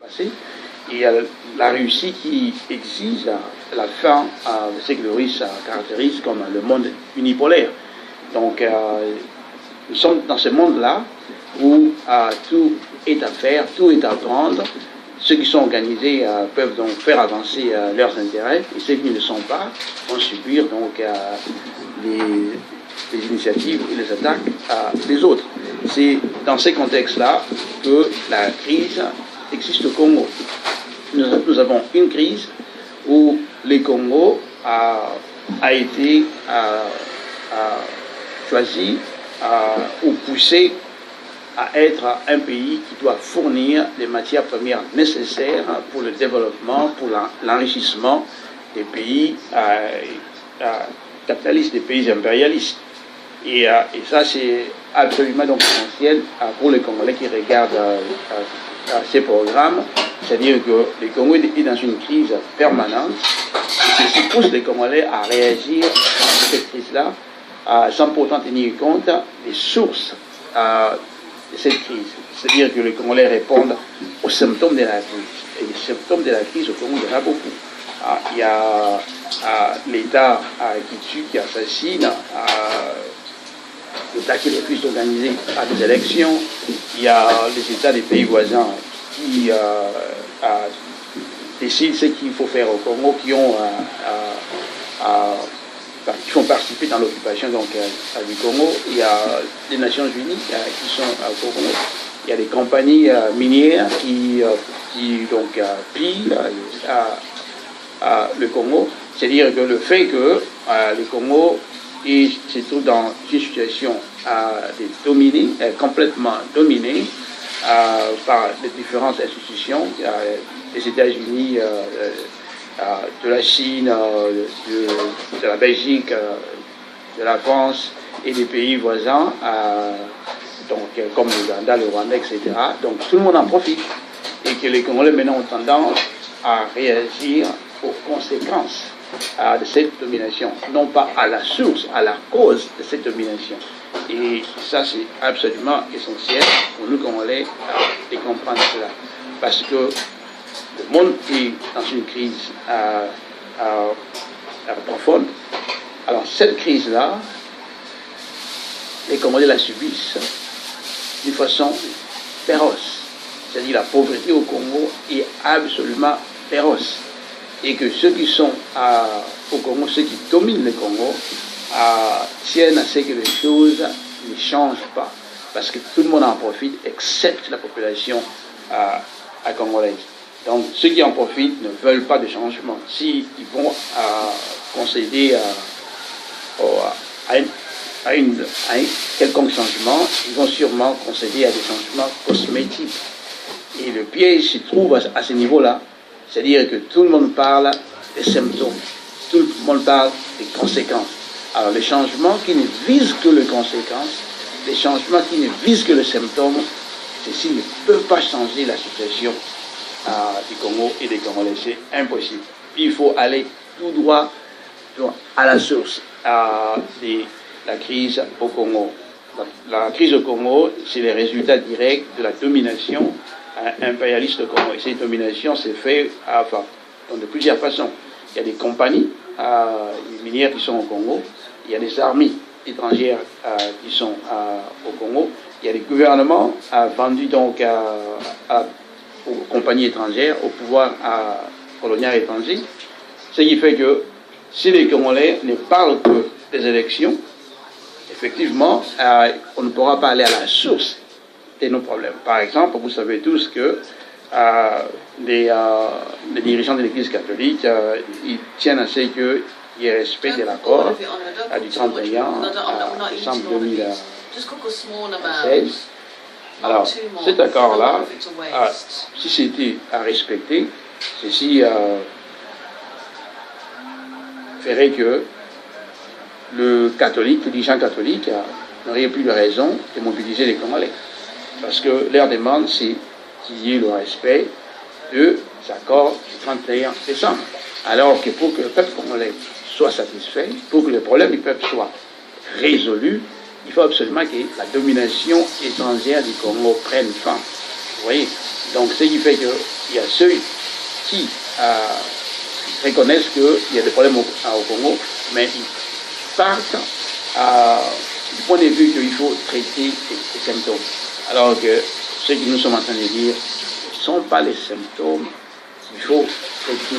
passé. Et la Russie qui exige la fin de ce que le Russe caractérise comme le monde unipolaire. Donc, nous sommes dans ce monde-là où tout est à faire, tout est à prendre. Ceux qui sont organisés peuvent donc faire avancer leurs intérêts, et ceux qui ne le sont pas vont subir donc les initiatives et les attaques des autres. C'est dans ces contextes-là que la crise existe au Congo. Nous avons une crise où le Congo a été choisi ou poussé à être un pays qui doit fournir les matières premières nécessaires pour le développement, pour l'enrichissement des pays capitalistes, des pays impérialistes. Et ça, c'est absolument donc essentiel pour les Congolais qui regardent ces programmes. C'est-à-dire que le Congo est dans une crise permanente. Ceci pousse les Congolais à réagir à cette crise-là sans pourtant tenir compte des sources de cette crise. C'est-à-dire que les Congolais répondent aux symptômes de la crise. Et les symptômes de la crise au Congo, il y en a beaucoup. Il y a l'État qui tue, qui assassine, l'État qui refuse d'organiser des élections. Il y a les États des pays voisins qui décident ce qu'il faut faire au Congo, qui font participer dans l'occupation du Congo. Il y a les Nations Unies qui sont au Congo. Il y a des compagnies minières qui pillent le Congo. C'est-à-dire que le fait que le Congo se trouve dans une situation complètement dominée par les différentes institutions, des États-Unis, de la Chine, de la Belgique, de la France et des pays voisins, comme l'Ouganda, le Rwanda, etc. Donc tout le monde en profite et que les Congolais maintenant ont tendance à réagir aux conséquences de cette domination, non pas à la source, à la cause de cette domination. Et ça, c'est absolument essentiel pour nous Congolais de comprendre cela. Parce que le monde est dans une crise profonde. Alors cette crise-là, les Congolais la subissent d'une façon féroce. C'est-à-dire la pauvreté au Congo est absolument féroce. Et que ceux qui sont au Congo, ceux qui dominent le Congo, tiennent à ce que les choses ne changent pas. Parce que tout le monde en profite, excepte la population congolaise. Donc ceux qui en profitent ne veulent pas de changement. S'ils vont concéder à un quelconque changement, ils vont sûrement concéder à des changements cosmétiques. Et le piège se trouve à ce niveau-là. C'est-à-dire que tout le monde parle des symptômes, tout le monde parle des conséquences. Alors les changements qui ne visent que les conséquences, les changements qui ne visent que le symptôme, ceci ne peut pas changer la situation du Congo et des Congolais. C'est impossible. Il faut aller tout droit à la source de la crise au Congo. La crise au Congo, c'est le résultat direct de la domination impérialiste au Congo. Et cette domination s'est faite de plusieurs façons. Il y a des compagnies minières qui sont au Congo, il y a des armées étrangères qui sont au Congo, il y a des gouvernements vendus donc aux compagnies étrangères, au pouvoir colonial étranger, ce qui fait que si les Congolais ne parlent que des élections, effectivement, on ne pourra pas aller à la source de nos problèmes. Par exemple, vous savez tous que les dirigeants de l'Église catholique, ils tiennent à ce qu'il y ait respect de l'accord du 31 décembre 2016. Alors, cet accord-là, si c'était à respecter, ceci ferait que le dirigeant catholique n'aurait plus de raison de mobiliser les Congolais. Parce que leur demande, c'est qu'il y ait le respect des accords du 31 décembre. Alors que pour que le peuple congolais soit satisfait, pour que les problèmes du peuple soient résolus, il faut absolument que la domination étrangère du Congo prenne fin. Vous voyez? Donc, ce qui fait qu'il y a ceux qui reconnaissent qu'il y a des problèmes au Congo, mais ils partent du point de vue qu'il faut traiter les symptômes. Alors que ce que nous sommes en train de dire ne sont pas les symptômes qu'il faut traiter.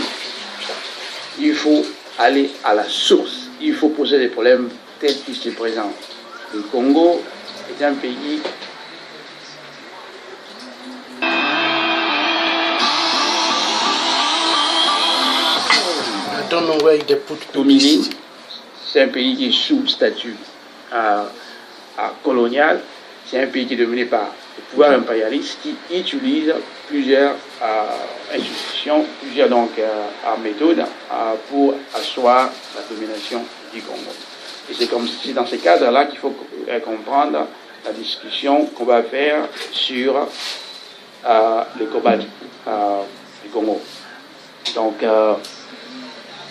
Il faut aller à la source. Il faut poser des problèmes tels qu'ils se présentent. Le Congo est un pays dominé. C'est un pays qui est sous statut colonial. C'est un pays qui est dominé par le pouvoir impérialiste qui utilise plusieurs institutions, plusieurs méthodes pour asseoir la domination du Congo. Et c'est dans ces cadres-là qu'il faut comprendre la discussion qu'on va faire sur le cobalt du Congo. Donc,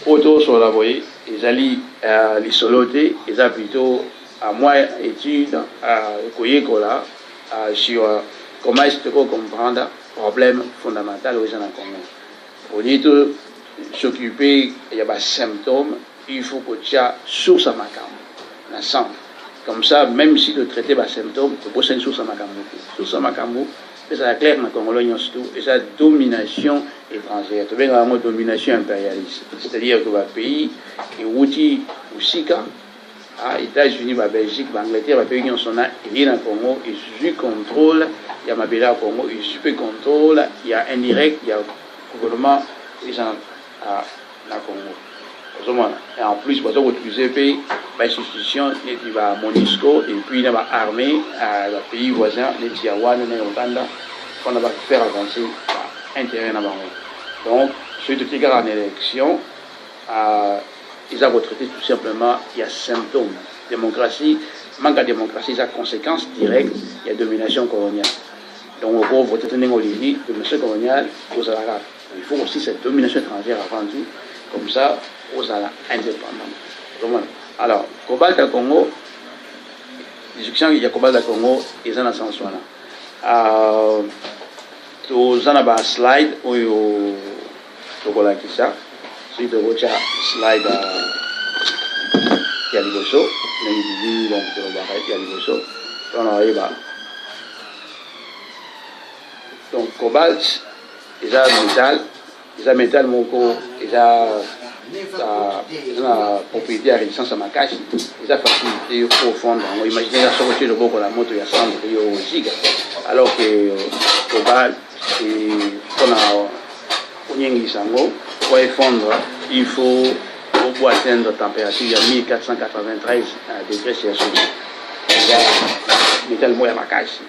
autour sur la voie, ils allaient l'isoloter, ils ont plutôt à moins études sur comment est-ce qu'il faut comprendre le problème fondamental au Congo. Au lieu de s'occuper, il y a des symptômes, il faut que tu aies source à Macambo. Comme ça, même si tu traites les symptômes, tu peux une source à Macambo. Source à Macambo, c'est clair dans le Congo, et c'est la domination étrangère, c'est bien la domination impérialiste. C'est-à-dire que le pays est outil ou Sika, États-Unis, Belgique, Angleterre, les pays qui sont là, il y a dans le Congo, il sous contrôle, il y a Mabela au Congo, il sous contrôle, il y a indirect, il y a gouvernement, ils sont dans le Congo. Et en plus, vous utilisez les institutions, il y a MONUSCO, et puis il y a l'armée, les pays voisins, les Tiawan, les Ouganda, qu'on va faire avancer l'intérêt. Donc, ceux qui sont en élection, ils ont retraité tout simplement, il y a symptômes. Démocratie, manque de démocratie, ça a conséquence directe, il y a domination coloniale. Donc, on va voter une domination coloniale aux Arabes. Il faut aussi cette domination étrangère avant tout, comme ça, aux Arabes indépendants. Alors, cobalt au Congo, discussion il y a cobalt au Congo, ils ont un sens là. Tous en a slide où il y a ça. Si tu vois slide qui a liboso, mais donc tu vas qui a liboso, on arrive à donc cobalt, ils ont métal moko, ils ont la propriété à résistance à ma cache, ils ont facilité au fond. Imaginez la sortie de beaucoup la moto il y a 100 au giga, alors que cobalt c'est qu'on a pour fondre, il faut pour atteindre la température à 1493 degrés Celsius. Il y a métal à ma cache.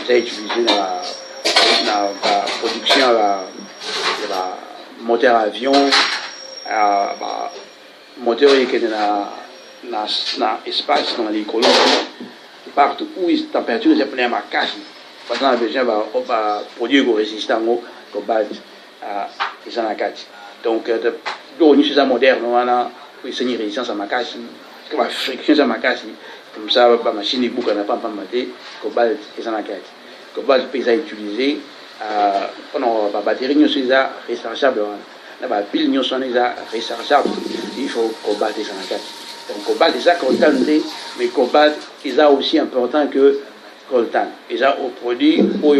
J'ai utilisé dans la production de la moteur avion, moteur qui est dans l'espace, dans les colons, partout où la température est à ma cache. Parce qu'on a besoin de produire résistant au cobalt et à la cache. Donc, l'eau est moderne, on a une résistance à ma cache, une friction à ma cache, comme ça, la machine est beaucoup n'a pas maté, cobalt et à la cache. Cobalt peut être utilisé, la batterie est rechargeable, la pile est rechargeable, il faut cobalt et à la cache. Donc, cobalt est important, mais cobalt est aussi important que coltan. Et ça, au produit, pour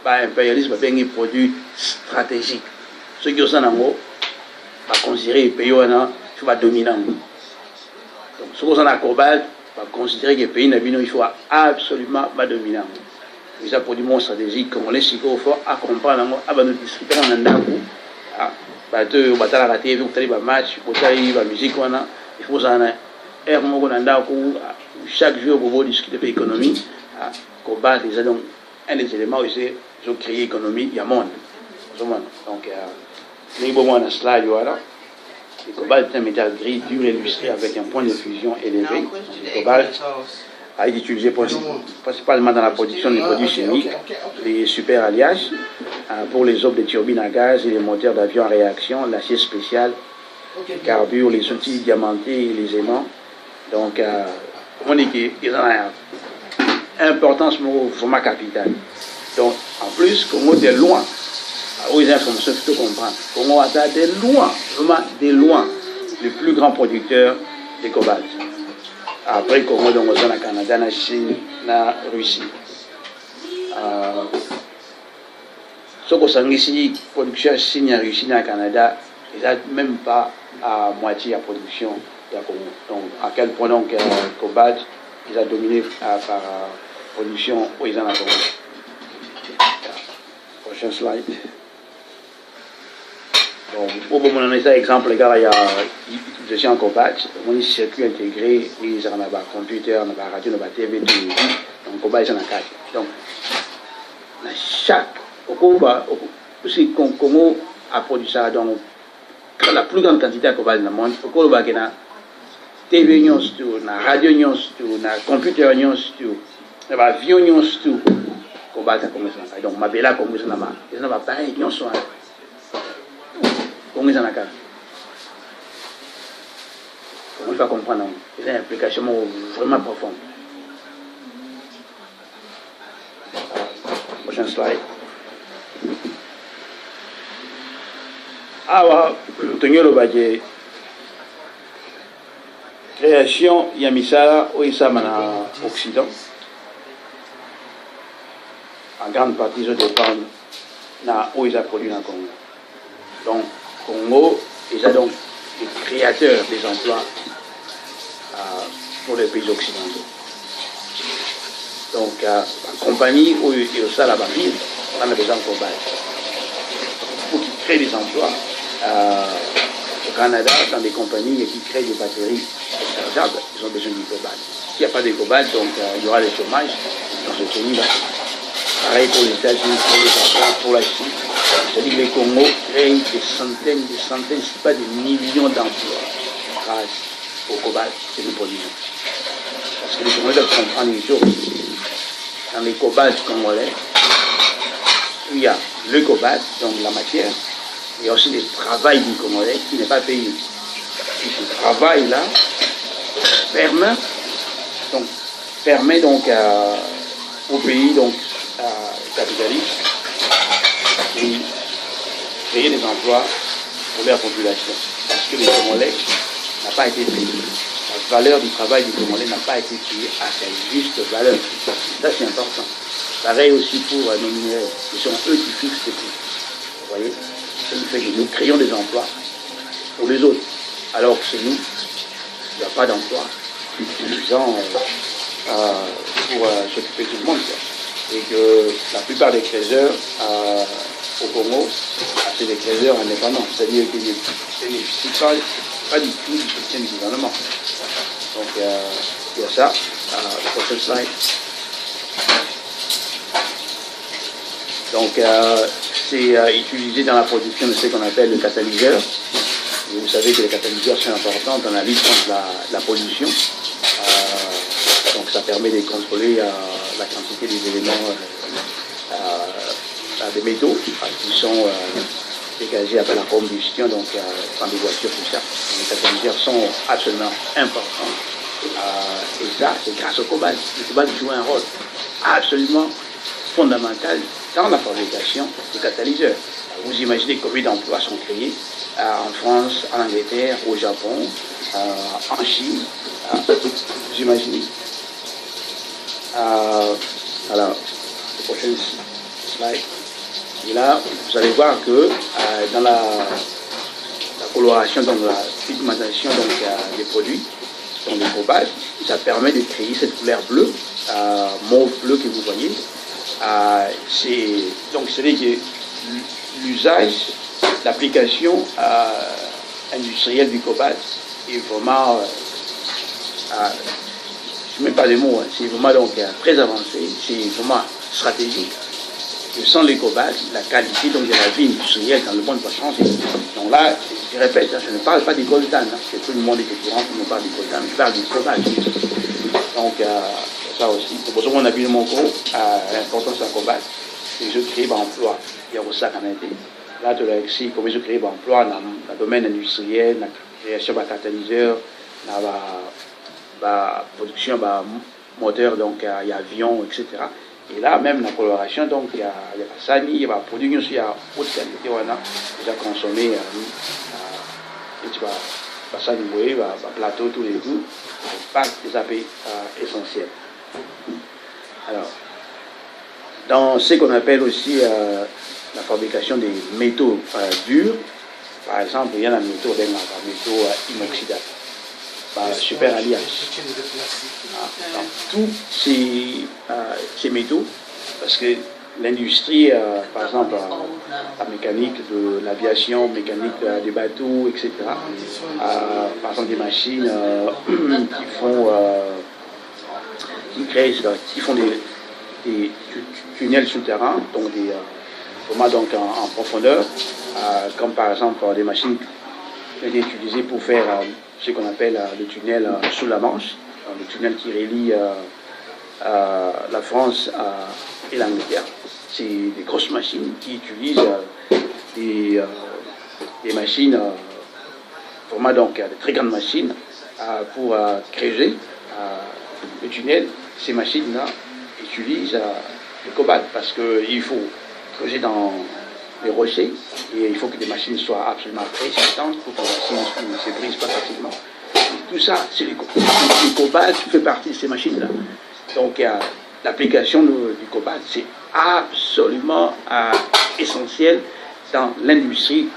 l'impérialisme, c'est un produit stratégique. Ceux qui sont en haut, considérer les pays dominants. Donc, ceux qui sont en cobalt, considérer que les pays il faut absolument pas dominant. Et ça, produit mon stratégique, comme on les chico, il faut accompagner, nous discuter en Andakou. On va la TV, on va match, on va la musique, il faut chaque jour, on va discuter de l'économie. Cobalt, c'est donc un des éléments où ils ont créé l'économie, il y a monde. Donc, nous avons un slide, voilà. Le cobalt est un métal gris, dur et illustré avec un point de fusion élevé. Le cobalt a été utilisé principalement dans la production des produits chimiques, les super-alliages, pour les offres de turbines à gaz et les moteurs d'avion à réaction, l'acier spécial, le carbure, les outils diamantés et les aimants. Donc, on dit qu'ils ont une importance vraiment capitale. Donc, En plus, Congo de loin. Oui, les informations, il faut comprendre. Congo a de loin, vraiment de loin, le plus grand producteur de cobalt. Après, Congo, donc, on a le Canada, la Chine, la Russie. Ce qu'on sait ici, production Chine, la Russie, le Canada, ils n'ont même pas à moitié la production de Congo. Donc, à quel point donc cobalt, ils ont dominé par production où ils en ont Congo. Prochain slide. Bon, pour vous donner un exemple, les gars, il y a l'utilisation en cobalt, on a circuit intégré, ils ont un computer, on a un radio, on a un TV, donc cobalt, ils ont un cadre. Donc, chaque, aussi Congo a produit ça, donc la plus grande quantité de cobalt dans le monde, au Congo, il y a TV, il y a radio, il y a computer, il y a avion, il y a cobalt, ça commence à donc ma belle comme ça, ils n'ont pas pareil, ils sont Congo est en accord. On va comprendre. C'est une implication vraiment profonde. Prochain slide. Alors, tenir le budget. Création, il y a mis ça au Occident. En grande partie, je dépend où ils ont produit dans le Congo. Donc, Congo, ils ont donc des créateurs des emplois pour les pays occidentaux. Donc, la compagnie où ils ont ça là-bas, on a besoin de cobalt. Pour qu'ils créent des emplois au Canada, dans des compagnies qui créent des batteries rechargeables, ils ont besoin du cobalt. S'il n'y a pas de cobalt, donc il y aura le chômage dans ce pays-là. Pareil pour les États-Unis, pour les Japon, pour la Chine. C'est-à-dire que le Congo crée des centaines, si pas des millions d'emplois grâce au cobalt que nous produisons. Parce que les Congolais doivent comprendre une chose. Dans les cobaltes congolais, il y a le cobalt, donc la matière, il y a aussi le travail du Congolais qui n'est pas payé. Et ce travail-là permet donc au pays donc, capitaliste de créer des emplois pour leur population. Parce que le Congolais n'a pas été payé. La valeur du travail du Congolais n'a pas été payée à sa juste valeur. Ça, c'est important. Pareil aussi pour nos minéraux. Ce sont eux qui fixent les prix. Vous voyez? Ça nous fait que nous créons des emplois pour les autres. Alors que chez nous, il n'y a pas d'emploi suffisant pour s'occuper de tout le monde. Et que la plupart des créateurs au Congo, c'est des créateurs indépendants. C'est-à-dire qu'ils ne bénéficient pas du tout du soutien du gouvernement. Donc, il y a ça. Le prochain slide. Donc, c'est utilisé dans la production de ce qu'on appelle le catalyseur. Et vous savez que les catalyseurs sont importants dans la lutte contre la pollution. Donc, ça permet de contrôler la quantité des éléments, des métaux qui sont dégagés après la combustion, donc dans les voitures, tout ça. Donc, les catalyseurs sont absolument importants. Et ça, c'est grâce au cobalt. Le cobalt joue un rôle absolument fondamental dans la fabrication des catalyseurs. Vous imaginez combien d'emplois sont créés en France, en Angleterre, au Japon, en Chine. Vous imaginez. Alors, le prochain slide. Et là, vous allez voir que dans la coloration, donc la pigmentation des produits, donc le cobalt, ça permet de créer cette couleur bleue, mauve bleu que vous voyez. Donc, c'est que l'usage, l'application industrielle du cobalt est vraiment, je ne mets pas les mots, c'est vraiment donc, très avancé, c'est vraiment stratégique. Et sans le cobalt, la qualité donc, de la vie industrielle dans le monde va changer. Donc là, je répète, je ne parle pas du coltan, parce que tout le monde est au courant qu'on parle du coltan, je parle du cobalt. Donc, ça aussi. C'est pour ça qu'on a vu mon cours, l'importance du cobalt. C'est que je crée l'emploi. Il y a aussi ça qu'on a été. Là, tu l'as écrit, comment je crée l'emploi dans le domaine industriel, la création de catalyseurs, la production de moteurs, donc il y a avions, etc. Et là, même la coloration, donc il y a Sani, il y a produit aussi à haute qualité, on a déjà consommé, Sani, plateau tous les jours, pas des appels essentiels. Alors, dans ce qu'on appelle aussi la fabrication des métaux durs, par exemple, il y a un métaux inoxydable, super alliage. Tous ces métaux, parce que l'industrie, par exemple, la mécanique de l'aviation, mécanique des bateaux, etc., par exemple des machines qui font des tunnels souterrains, donc des formats donc en profondeur, comme par exemple des machines qui ont été utilisées pour faire ce qu'on appelle le tunnel sous la Manche, le tunnel qui relie la France et l'Angleterre. C'est des grosses machines qui utilisent des machines, format donc de très grandes machines, pour creuser le tunnel. Ces machines-là utilisent le cobalt parce qu'il faut creuser dans les rochers et il faut que les machines soient absolument résistantes pour que les machines ne se brisent pas facilement. Et tout ça, c'est le cobalt qui fait partie de ces machines-là. Donc l'application du cobalt, c'est absolument essentiel dans l'industrie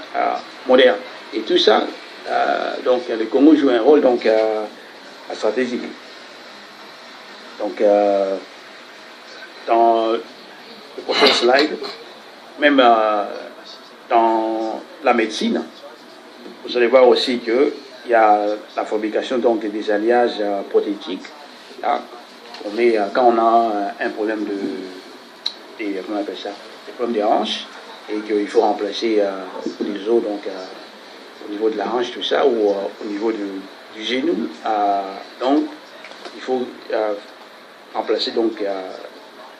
moderne. Et tout ça, donc le Congo joue un rôle donc stratégique. Donc dans le prochain slide, même dans la médecine, vous allez voir aussi qu'il y a la fabrication donc, des alliages prothétiques. Là, on met, quand on a un problème comment on appelle ça, des problèmes des hanches, et qu'il faut remplacer les os donc, au niveau de la hanche, tout ça, ou au niveau du genou. Donc, il faut remplacer donc,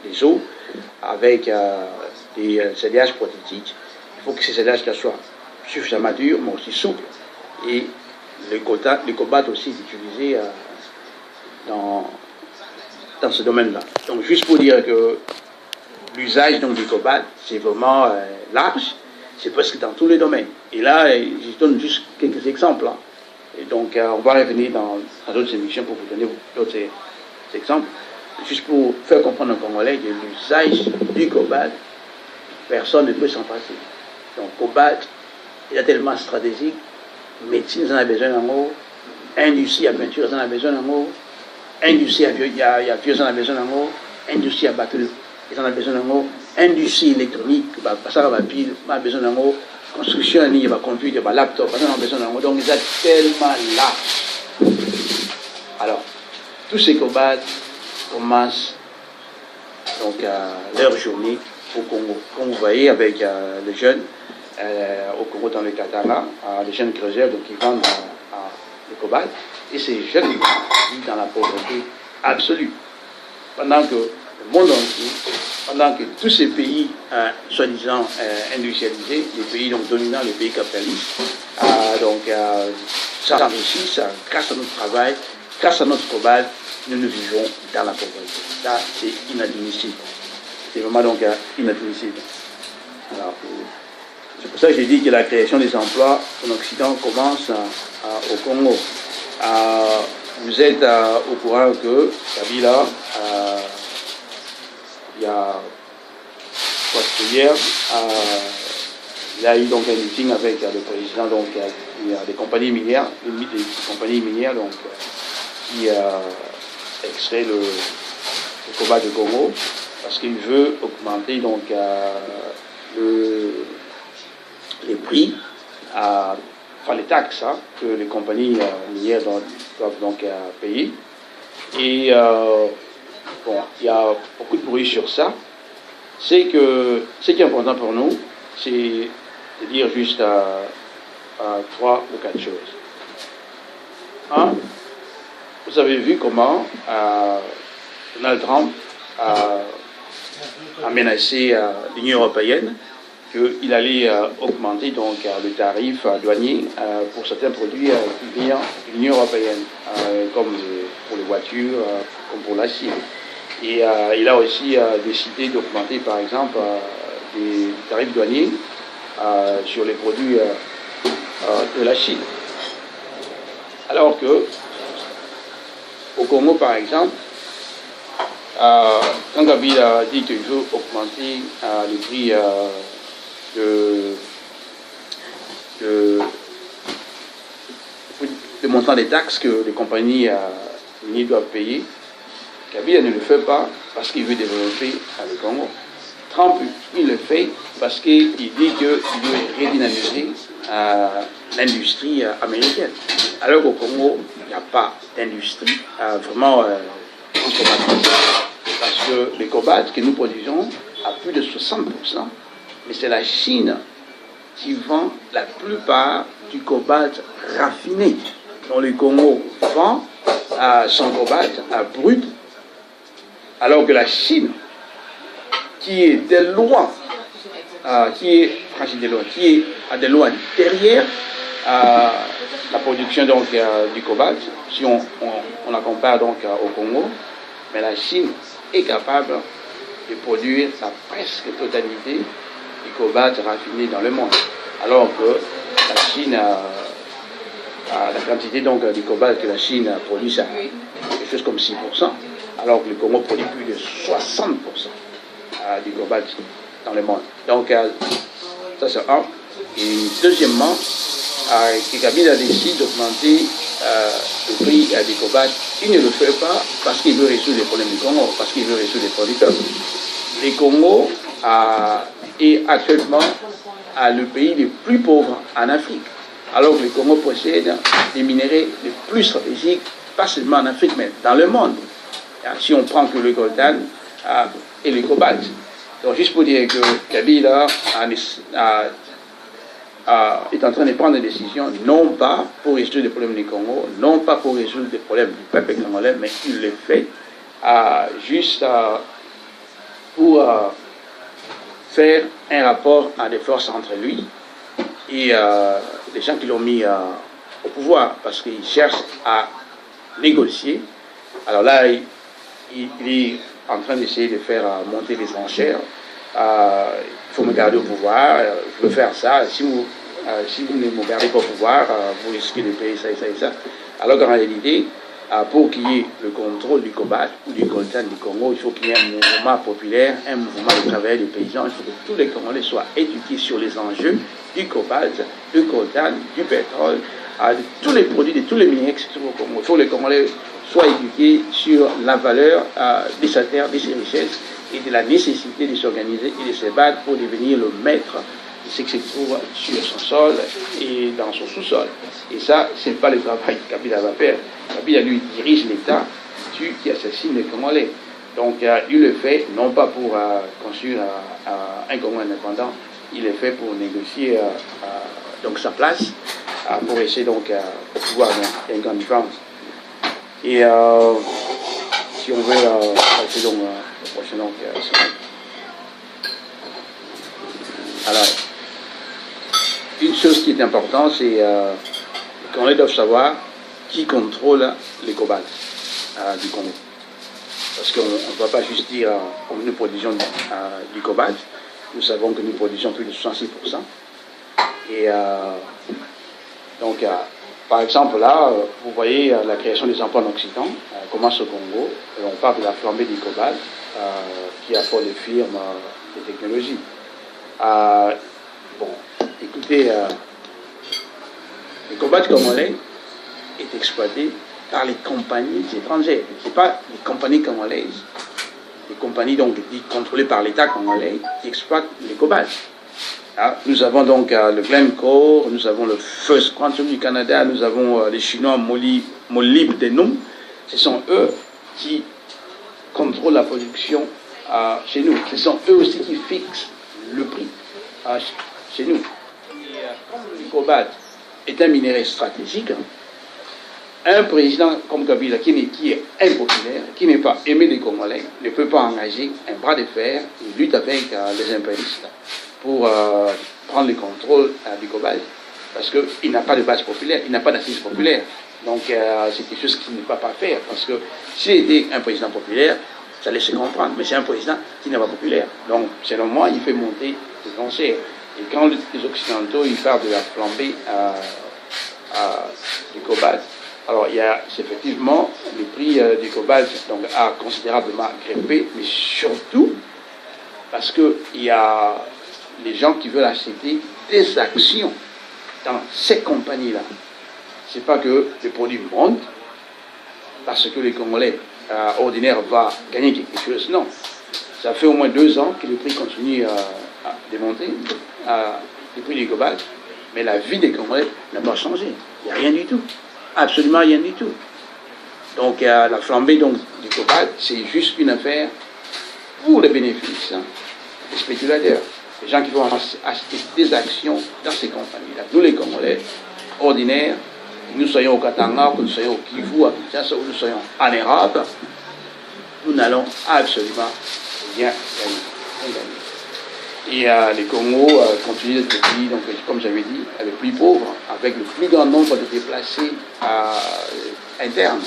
les os avec des alliages prothétiques. Il faut que ces alliages soient suffisamment durs, mais aussi souples. Et le cobalt aussi est utilisé dans ce domaine-là. Donc, juste pour dire que l'usage du cobalt, c'est vraiment large, c'est presque dans tous les domaines. Et là, je donne juste quelques exemples. Hein. Et donc, on va revenir dans d'autres émissions pour vous donner d'autres exemples. Juste pour faire comprendre aux Congolais que l'usage du cobalt, personne ne peut s'en passer. Donc, cobalt, il est tellement stratégique, médecine, ils en a besoin d'un mot, industrie à peinture, ils en a besoin d'un mot, industrie à vieux, il y a vieux, ils en a besoin d'un mot, industrie à bateau, ils en ont besoin d'un mot, industrie électronique, ça va pile, ils ont besoin d'un mot, construction, il va conduire, il va laptop, ils en ont besoin d'un mot, donc ils sont tellement larges. Alors, tous ces combats commencent donc leur journée au Congo. Comme vous voyez avec les jeunes au Congo dans le Katanga, les jeunes creuseurs donc, qui vendent le cobalt, et ces jeunes vivent dans la pauvreté absolue. Pendant que le monde entier, pendant que tous ces pays soi-disant industrialisés, les pays donc, dominants, les pays capitalistes, s'enrichissent grâce à notre travail, grâce à notre cobalt, nous vivons dans la pauvreté. Ça, c'est inadmissible. C'est vraiment donc inadmissible. Alors, c'est pour ça que j'ai dit que la création des emplois en Occident commence au Congo. Vous êtes au courant que Kabila, il y a hier, il a eu donc un meeting avec le président, donc il y a des compagnies minières, donc, qui extrait le cobalt du Congo parce qu'il veut augmenter donc les prix, enfin les taxes que les compagnies minières doivent donc payer. Et bon, il y a beaucoup de bruit sur ça. C'est que ce qui est important pour nous, c'est de dire juste 3 ou 4 choses. Un, vous avez vu comment Donald Trump a menacé l'Union européenne qu'il allait augmenter donc, le tarif douanier pour certains produits qui viennent de l'Union européenne, comme pour les voitures, comme pour l'acier. Et il a aussi décidé d'augmenter, par exemple, des tarifs douaniers sur les produits de la Chine. Alors que, au Congo, par exemple, quand Kabila dit qu'il veut augmenter le prix le montant des taxes que les compagnies minières doivent payer, Kabila ne le fait pas parce qu'il veut développer le Congo. Trump, il le fait parce qu'il dit qu'il veut redynamiser l'industrie américaine. Alors qu'au Congo, il n'y a pas d'industrie vraiment transformatrice. Parce que le cobalt que nous produisons à plus de 60%, mais c'est la Chine qui vend la plupart du cobalt raffiné. Donc le Congo vend son cobalt brut, alors que la Chine, qui est de loin, qui est à de loin derrière la production donc, du cobalt, si on la compare donc au Congo, mais la Chine est capable de produire la presque totalité du cobalt raffiné dans le monde, alors que la Chine la quantité donc du cobalt que la Chine produit, c'est quelque chose comme 6%, alors que le Congo produit plus de 60% du cobalt dans le monde. Donc, ça c'est un. Et deuxièmement, Kabila décide d'augmenter le prix du cobalt. Il ne le fait pas parce qu'il veut résoudre les problèmes du Congo, parce qu'il veut résoudre les producteurs. Le Congo est actuellement le pays le plus pauvre en Afrique, alors que le Congo possède des minéraux les plus stratégiques, pas seulement en Afrique, mais dans le monde. Si on prend que le coltan et le cobalt. Donc, juste pour dire que Kabila est en train de prendre des décisions, non pas pour résoudre les problèmes du Congo, non pas pour résoudre les problèmes du peuple congolais, mais il le fait juste pour faire un rapport de force entre lui et les gens qui l'ont mis au pouvoir, parce qu'il cherche à négocier. Alors là, il est en train d'essayer de faire monter les enchères. Il faut me garder au pouvoir, je veux faire ça. Si vous ne me gardez pas au pouvoir, vous risquez de payer ça et ça et ça. Alors qu'en réalité, pour qu'il y ait le contrôle du cobalt ou du coltan du Congo, il faut qu'il y ait un mouvement populaire, un mouvement de travail des paysans. Il faut que tous les Congolais soient éduqués sur les enjeux du cobalt, du coltan, du pétrole, de tous les produits, de tous les minéraux qui se trouvent au Congo. Il faut que les Congolais soient éduqués sur la valeur de sa terre, de ses richesses et de la nécessité de s'organiser et de se battre pour devenir le maître de ce qui se trouve sur son sol et dans son sous-sol. Et ça, ce n'est pas le travail que Kabila va faire. Kabila, lui, dirige l'État qui assassine les Congolais. Donc, il le fait non pas pour construire un Congo indépendant, il le fait pour négocier donc sa place, pour essayer donc de pouvoir il y a une grande différence. Et si on veut passer donc au prochain donc, alors, une chose qui est importante, c'est qu'on doit savoir qui contrôle les cobalt du Congo. Parce qu'on ne va pas juste dire que nous produisons du cobalt. Nous savons que nous produisons plus de 66%. Et donc, par exemple, là, vous voyez la création des emplois en Occident commence au Congo. Et on parle de la flambée du cobalt qui apporte les firmes de technologie. Bon, écoutez, le cobalt congolais est exploité par les compagnies étrangères. Ce n'est pas les compagnies congolaises, les compagnies donc contrôlées par l'État congolais qui exploitent le cobalt. Nous avons donc le Glencore, nous avons le First Quantum du Canada, nous avons les Chinois Molybdenum. Ce sont eux qui contrôlent la production chez nous. Ce sont eux aussi qui fixent le prix chez nous. Et, comme le cobalt est un minerai stratégique, un président comme Kabila qui est impopulaire, qui n'est pas aimé des Congolais, ne peut pas engager un bras de fer et lutte avec les impérialistes pour prendre le contrôle du cobalt, parce qu'il n'a pas de base populaire, il n'a pas d'assise populaire. Donc c'est quelque chose qu'il ne peut pas faire, parce que s'il était un président populaire, Ça laisse comprendre, mais c'est un président qui n'est pas populaire. Donc, selon moi, il fait monter les enchères. Et quand les Occidentaux, ils parlent de la flambée du cobalt, alors il y a effectivement le prix du cobalt donc, a considérablement grimpé, mais surtout parce qu'il y a les gens qui veulent acheter des actions dans ces compagnies-là. Ce n'est pas que les produits montent parce que les Congolais ordinaires vont gagner quelque chose, non. Ça fait au moins 2 ans que le prix continue à démonter, le prix du cobalt, mais la vie des Congolais n'a pas changé. Il n'y a rien du tout. Absolument rien du tout. Donc la flambée donc, du cobalt, c'est juste une affaire pour les bénéfices des spéculateurs. Les gens qui vont acheter des actions dans ces compagnies-là. Nous les Congolais ordinaires, nous soyons au Katanga, que nous soyons au Kivu, à Kinshasa, ou nous soyons en Europe, nous n'allons absolument rien gagner. Et les Congo continuent d'être le pays, donc, comme j'avais dit, le plus pauvre, avec le plus grand nombre de déplacés internes.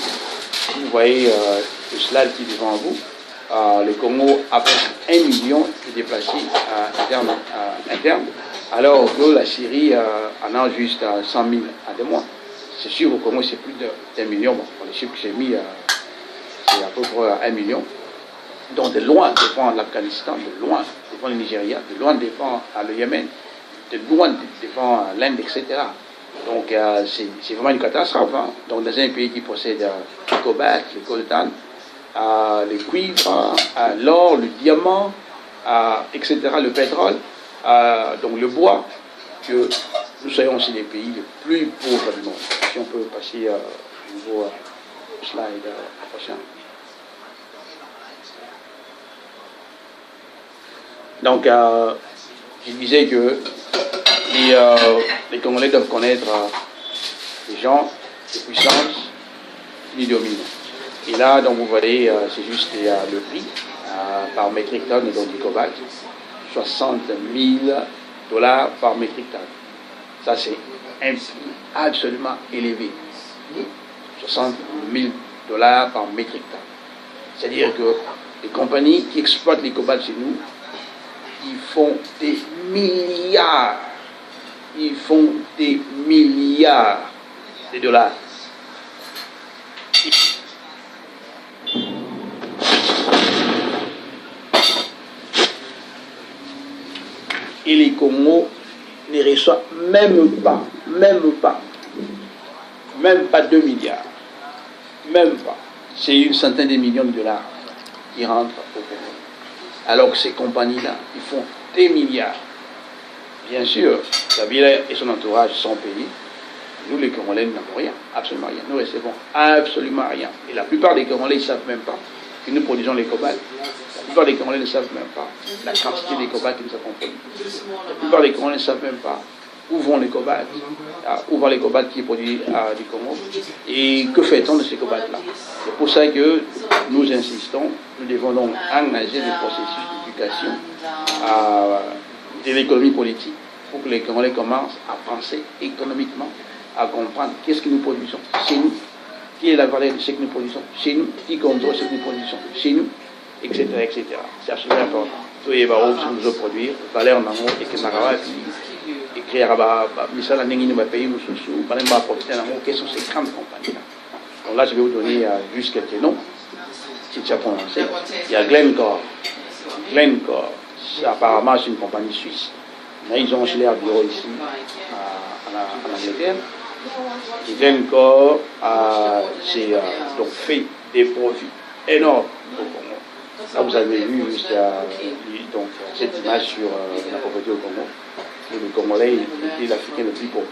Vous voyez le slide qui est devant vous. Le Congo a presque 1 million de déplacés internes, alors que la Syrie en a juste 100 000 à 2 mois. C'est sûr, au Congo, c'est plus d'1 million. Bon, pour les chiffres que j'ai mis, c'est à peu près 1 million. Donc, de loin défend l'Afghanistan, de loin défend le Nigeria, de loin défend le Yémen, de loin défend l'Inde, etc. Donc, c'est vraiment une catastrophe. Hein. Donc, dans un pays qui possède le cobalt, le coltan, le cuivre, l'or, le diamant, etc., le pétrole, donc le bois, que nous soyons aussi les pays les plus pauvres du monde. Si on peut passer au niveau slide prochain. Donc, je disais que les Congolais doivent connaître les gens de puissance qui les dominent. Et là, donc, vous voyez, c'est juste le prix par métrique tonne du cobalt, 60 000 $ par métrique tonne. Ça, c'est un prix absolument élevé. 60 000 $ par métrique tonne. C'est-à-dire que les compagnies qui exploitent les cobalts chez nous, ils font des milliards. Ils font des milliards de dollars. Et les Congo ne reçoivent même pas 2 milliards. Même pas. C'est une centaine de millions de dollars qui rentrent au Congo. Alors que ces compagnies-là, ils font des milliards. Bien sûr, Kabila et son entourage sont payés. Nous, les Congolais, nous n'avons rien, absolument rien. Nous recevons absolument rien. Et la plupart des Congolais ne savent même pas que nous produisons les cobalts. La plupart des Congolais ne savent même pas la quantité des cobalts que nous avons produits. La plupart des Congolais ne savent même pas où vont les cobalts, où vont les cobalts qui sont produits du Congo, et que fait-on de ces cobalts-là. C'est pour ça que nous insistons, nous devons donc engager le processus d'éducation de l'économie politique pour que les Congolais commencent à penser économiquement, à comprendre qu'est-ce que nous produisons chez nous, quelle est la valeur de ce que nous produisons chez nous, qui contrôle ce que nous produisons chez nous, etc. etc. C'est absolument important. Tous les barreaux que nous produire, valeur en amour et que nous avons écrire à Misala Nengini va payer nous sous, par exemple, profiter en amour, quelles sont ces grandes compagnies-là. Donc là, je vais vous donner juste quelques noms, si tu as prononcé. Il y a Glencore. Glencore, apparemment, c'est une compagnie suisse. Mais ils ont aussi leur bureau ici, en Angleterre. Et Glencore, c'est donc fait des profits énormes au Congo. Là, vous avez vu juste donc, cette image sur la propriété au Congo. Et le Congolais est l'Africain le plus pauvre.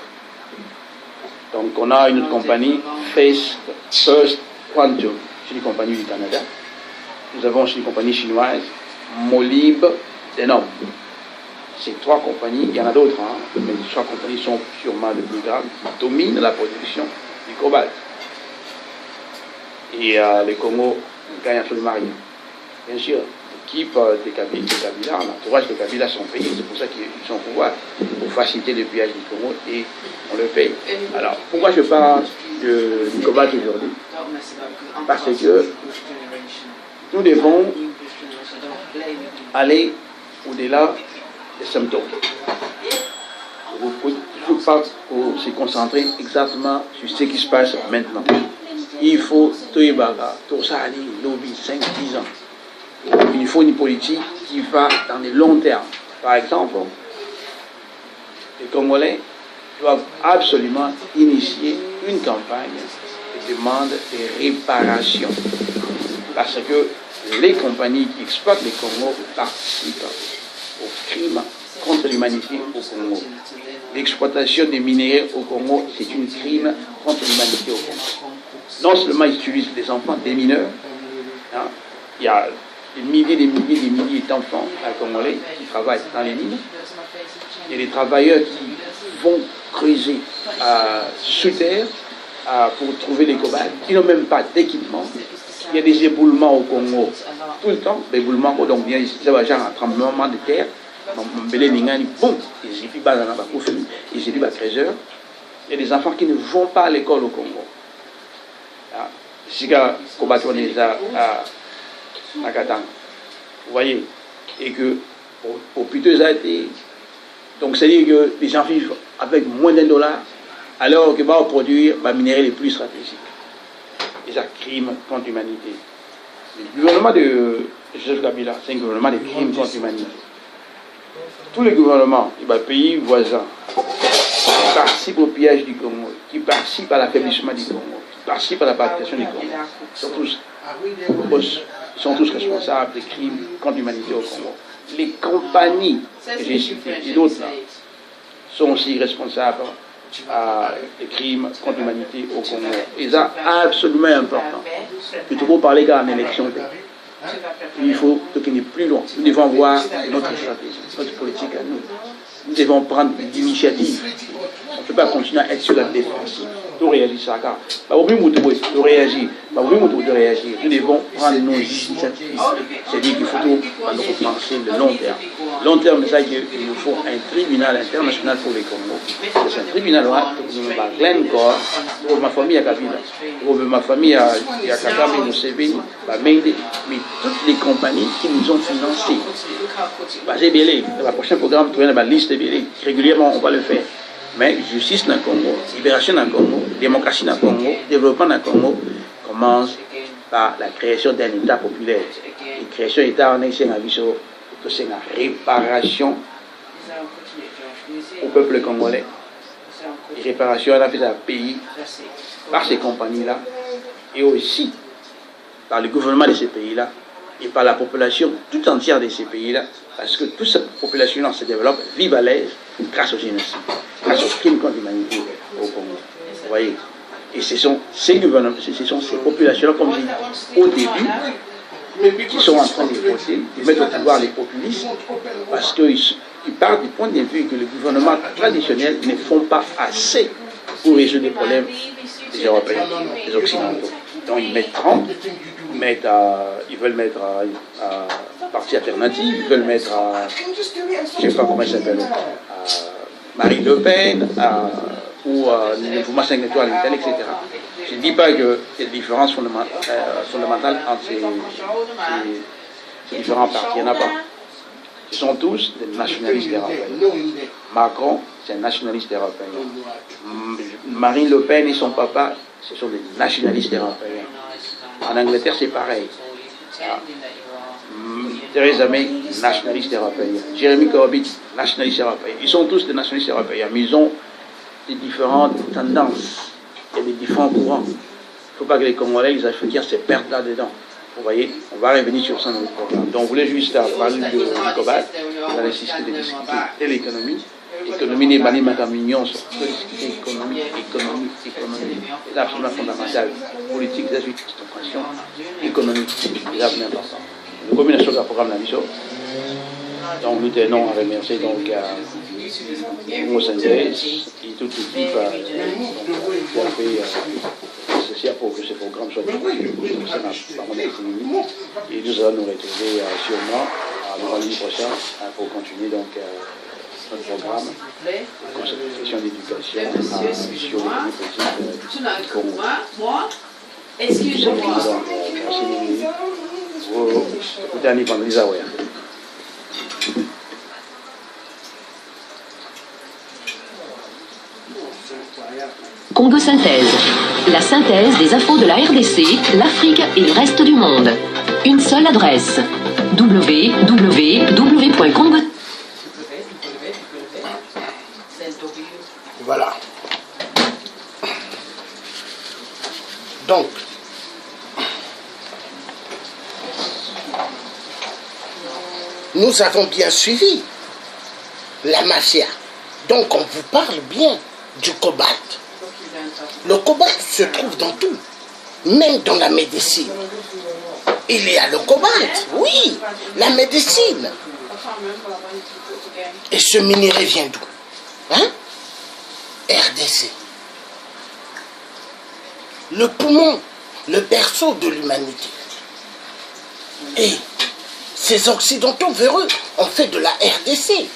Donc, on a une autre compagnie, First Quantum, c'est une compagnie du Canada. Nous avons aussi une compagnie chinoise, Molib Denom. Ces 3 compagnies, il y en a d'autres, hein, mais les 3 compagnies sont sûrement les plus grandes qui dominent la production du cobalt. Et le Congo ne gagne absolument rien. Bien sûr, l'équipe de Kabila, l'entourage de Kabila sont payés, c'est pour ça qu'ils sont au pouvoir, pour faciliter le pillage du Congo, et on le paye. Alors, pourquoi je parle du cobalt aujourd'hui? Parce que Nous devons aller au-delà des symptômes. Il ne faut pas se concentrer exactement sur ce qui se passe maintenant. Il faut tout ça aller lobby 5-10 ans. Il faut une politique qui va dans le long terme. Par exemple, les Congolais doivent absolument initier une campagne de demande de réparation. Parce que les compagnies qui exploitent les Congo participent aux crimes contre l'humanité au Congo. L'exploitation des minéraux au Congo, c'est un crime contre l'humanité au Congo. Non seulement ils utilisent des enfants, des mineurs, hein, il y a des milliers d'enfants congolais qui travaillent dans les mines. Il y a des travailleurs qui vont creuser sous terre pour trouver les cobaltes, qui n'ont même pas d'équipement. Il y a des éboulements au Congo tout le temps, des éboulements, donc il y a genre un tremblement de terre. Il y a des enfants qui ne vont pas à l'école au Congo. Vous voyez, et que au plutôt donc c'est-à-dire que les gens vivent avec moins d'$1 alors que va produire les minéraux les plus stratégiques. Et ça crime contre l'humanité. Le gouvernement de Joseph Kabila, c'est un gouvernement de crimes contre l'humanité. Tous les gouvernements des pays voisins qui participent au pillage du Congo, qui participent à l'affaiblissement du Congo, qui participent à la participation du Congo, sont tous responsables des crimes contre l'humanité au Congo. Les compagnies que j'ai citées et d'autres sont aussi responsables des crimes contre l'humanité au Congo. Et ça, absolument important. Que tu peux parler qu'en élection. Il faut qu'il n'y ait plus loin. Nous devons avoir notre stratégie, notre politique à nous. Nous devons prendre l'initiative. On ne peut pas continuer à être sur la défensive. Tout réagir ça. Tout réagir. Nous devons prendre nos initiatives. C'est-à-dire qu'il faut nous penser le long terme. Long terme, c'est qu'il nous faut un tribunal international pour les Congo. C'est un tribunal qui Glencore, pour ma famille à Kabila, pour ma famille à Kagame, Museveni, mais toutes les compagnies qui nous ont financés. C'est bien, dans le prochain programme, tu as la liste bien. Régulièrement, on va le faire. Mais justice dans le Congo, libération dans le Congo, démocratie dans le Congo, développement dans le Congo commence par la création d'un État populaire. La création d'un État en Haïtien, c'est la réparation au peuple congolais. La réparation à la pays par ces compagnies-là et aussi par le gouvernement de ces pays-là et par la population tout entière de ces pays-là, parce que toute cette population-là se développe, vive à l'aise grâce au génocide, grâce aux crimes contre l'humanité au Congo. Vous voyez? Et ce sont ces gouvernements, ce sont ces populations-là, comme j'ai dit au début, qui sont en train de voter, de mettre au pouvoir les populistes, parce qu'ils partent du point de vue que les gouvernements traditionnels ne font pas assez pour résoudre les problèmes des Européens, des Occidentaux. Donc ils mettent Trump, ils veulent mettre parti alternative, ils veulent mettre je ne sais pas comment il s'appelle, Marine Le Pen, ou le mouvement 5 étoiles, etc. Je ne dis pas qu'il y a des différences fondamentales entre ces différents partis, il n'y en a pas. Ce sont tous des nationalistes européens. Macron, c'est un nationaliste européen. Marine Le Pen et son papa, ce sont des nationalistes européens. En Angleterre, c'est pareil. Theresa May, nationaliste européen. Jeremy Corbyn, nationaliste européen. Ils sont tous des nationalistes européens, mais ils ont des différentes tendances et des différents courants. Il ne faut pas que les Congolais, les Africains se perdent là-dedans. Vous voyez, on va revenir sur ça dans le programme. Donc, vous voulez juste parler du cobalt, dans le système de discuter de l'économie. L'économie n'est pas une union sur discuter économie. C'est absolument fondamental. Politique, c'est une question économique. C'est absolument important. Nous communons sur le programme de la mission. Donc, nous tenons à remercier Mo Sendès et toute l'équipe qui a fait ceci pour que ce programme soit diffusé par mon économie. Et nous allons nous retrouver sûrement le vendredi prochain pour continuer donc notre programme de conception d'éducation sur l'économie politique du Congo. Excusez-moi. Merci. Dani Pandriza, ouais. Congo Synthèse. La synthèse des infos de la RDC, l'Afrique et le reste du monde. Une seule adresse. www.congo. Voilà. Donc, nous avons bien suivi la mafia. Donc, on vous parle bien du cobalt. Le cobalt se trouve dans tout, même dans la médecine. Il y a le cobalt, oui, la médecine. Et ce minerai vient d'où? Hein? RDC. Le poumon, le berceau de l'humanité. Et ces occidentaux véreux ont fait de la RDC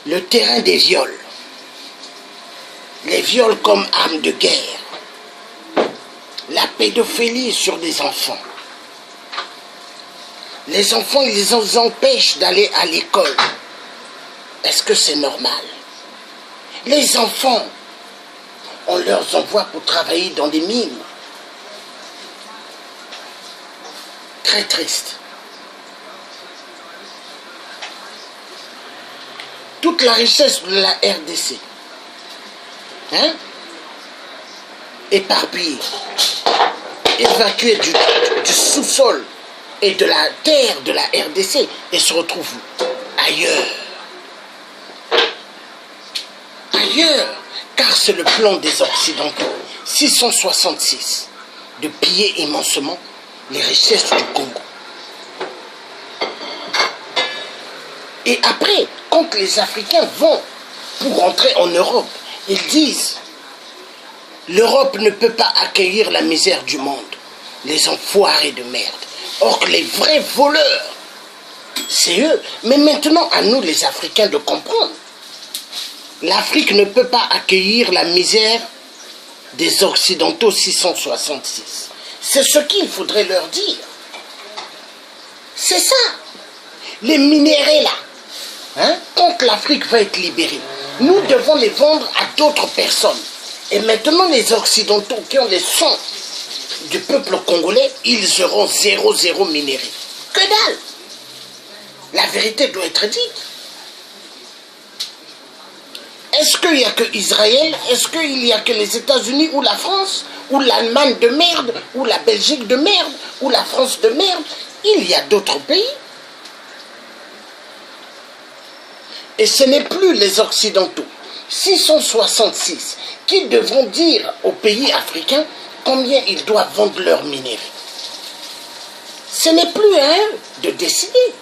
le terrain des viols. Les viols comme arme de guerre. La pédophilie sur des enfants. Les enfants, ils les empêchent d'aller à l'école. Est-ce que c'est normal? Les enfants, on leur envoie pour travailler dans des mines. Très triste. Toute la richesse de la RDC, hein, éparpillée, évacuée du sous-sol et de la terre de la RDC, et se retrouve ailleurs. Ailleurs, car c'est le plan des Occidentaux, 666, de piller immensement les richesses du Congo. Et après, quand les Africains vont pour rentrer en Europe, ils disent l'Europe ne peut pas accueillir la misère du monde, les enfoirés de merde. Or que les vrais voleurs, c'est eux. Mais maintenant, à nous les Africains de comprendre. L'Afrique ne peut pas accueillir la misère des Occidentaux 666. C'est ce qu'il faudrait leur dire. C'est ça. Les minéraux là, hein, quand l'Afrique va être libérée, nous devons les vendre à d'autres personnes. Et maintenant, les Occidentaux qui ont les sons du peuple congolais, ils auront 0,0 minéraux. Que dalle! La vérité doit être dite. Est-ce qu'il n'y a que Israël? Est-ce qu'il n'y a que les États-Unis ou la France? Ou l'Allemagne de merde? Ou la Belgique de merde? Ou la France de merde? Il y a d'autres pays. Et ce n'est plus les Occidentaux, 666, qui devront dire aux pays africains combien ils doivent vendre leurs minéraux. Ce n'est plus à eux de décider.